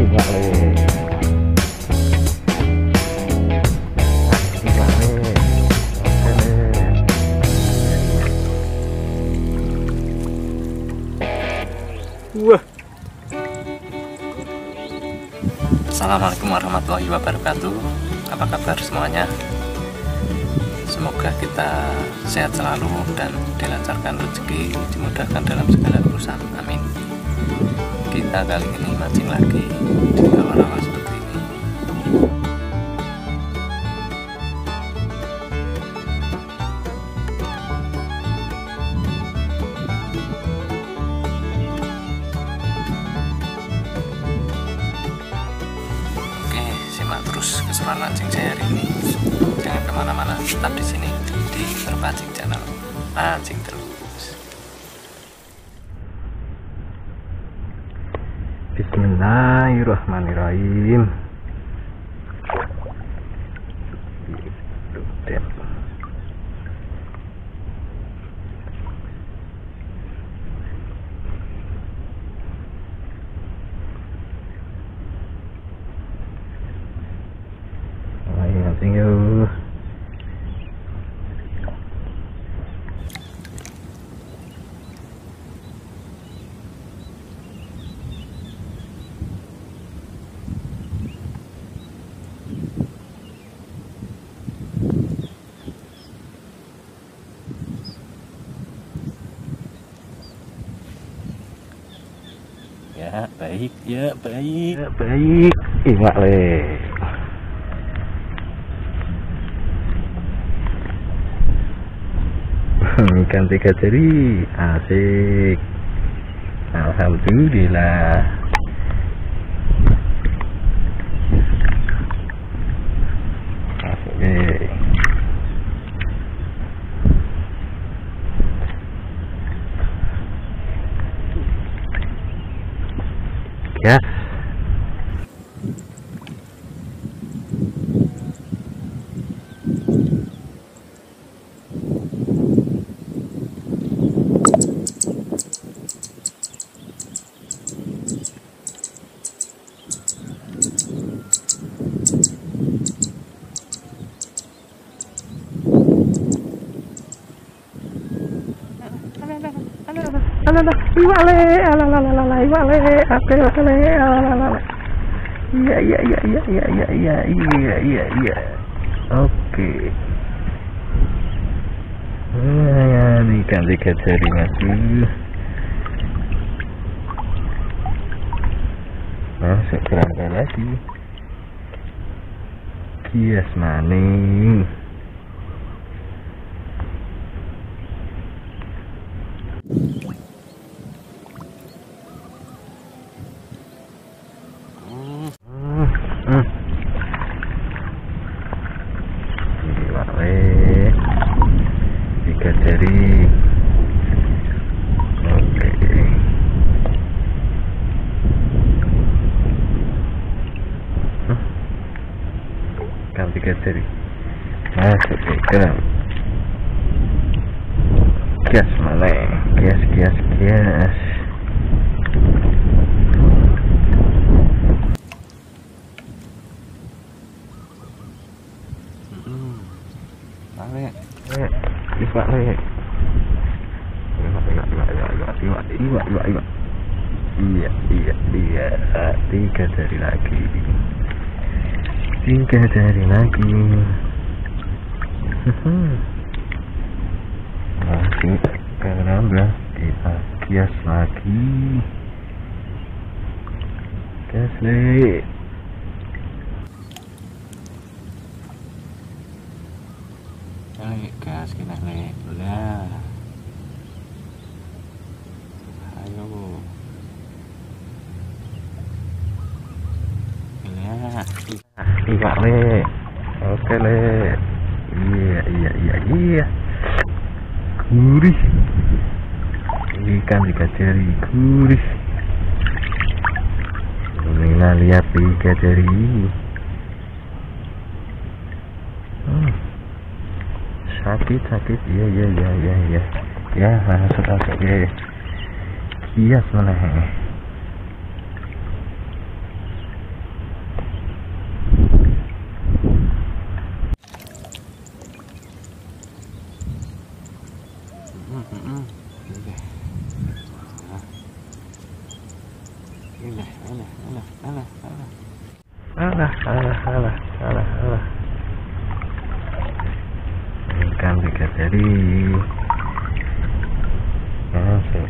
Enggak le. Enggak le. Oke le. Wah. Assalamualaikum warahmatullahi wabarakatuh. Apa kabar semuanya? Semoga kita sehat selalu dan dilancarkan rezeki, dimudahkan dalam segala urusan. Amin. Kita kali ini mancing lagi di rawa-rawa seperti ini. Oke, simak terus keseruan mancing saya hari ini. Jangan kemana-mana, tetap di sini di Terpancing Channel. Mancing terus. Bismillahirrahmanirrahim. Ayo mancing yuk. Ya baik, ya baik. Ya, baik. Enggak le. Ikan 3 jari, asik. Alhamdulillah. Asik. Ya. Iwak le, iwak le, oke le, iya, oke. Ini ikan 3 jari masuk. Masuk kerangka lagi. Kias maning. Iwak le 3 jari. Oke. Ikan 3 jari masuk ke kerang. Kias mana? Kias. Iwak le. Iwak. Iya. 3 jari lagi. 3 jari lagi. Masih keramba, kita kias lagi. Kias le. Gas kita le. Lah. Ayo. Iwak le. Oke le. Iya. Gurih. Ikan 3 jari gurih. Mina lihat 3 jari. Sakit. Iya. Ya, masuk ya. Kias mana? Alah. Ikan 3 jari.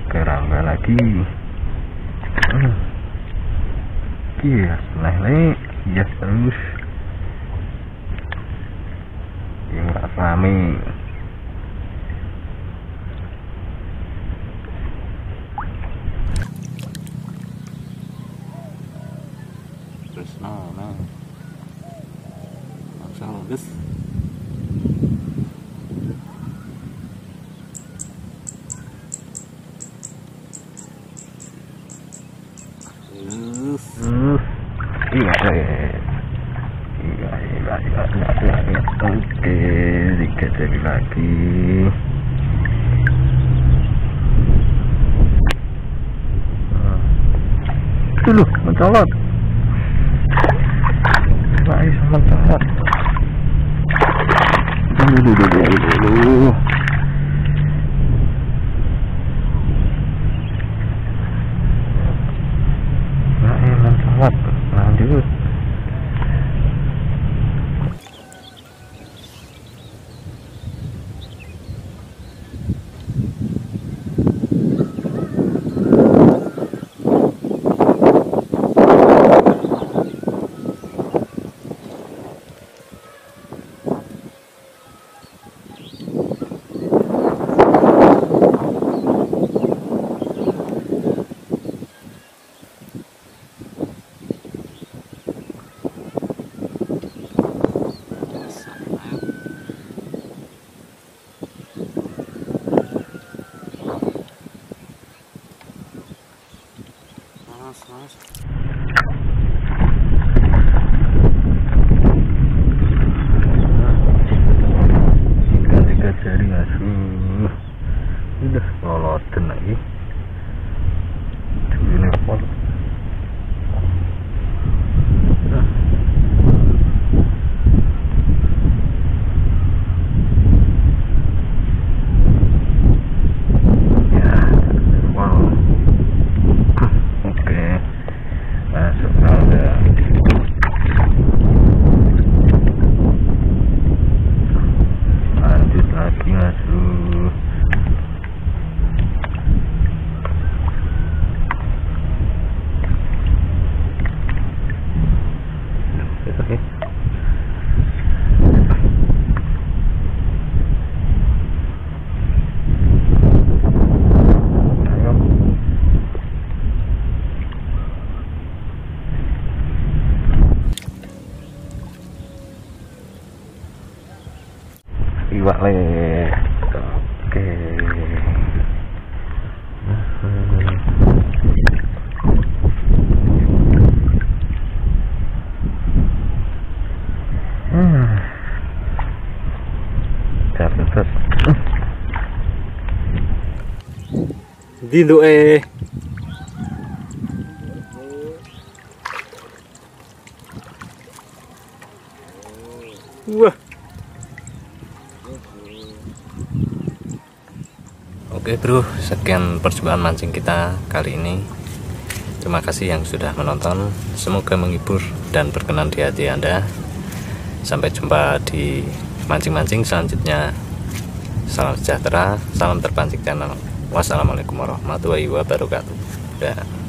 Keramba lagi. Hias hias terus. Yang rame. Terus langsung ludes. Iya. Oke, 3 jari lagi. Dulu mencolot. Mencolot. Dulu. Mencolot. Lanjut. Ikan 3 jari asuh. Udah loloten lagi. Ini pol. Iwak le. Oke. Terus. Dino Wah. Oke bro, sekian perjumpaan mancing kita kali ini. Terima kasih yang sudah menonton. Semoga menghibur dan berkenan di hati Anda. Sampai jumpa di mancing-mancing selanjutnya. Salam sejahtera, salam terpancing channel. Wassalamualaikum warahmatullahi wabarakatuh. Dah.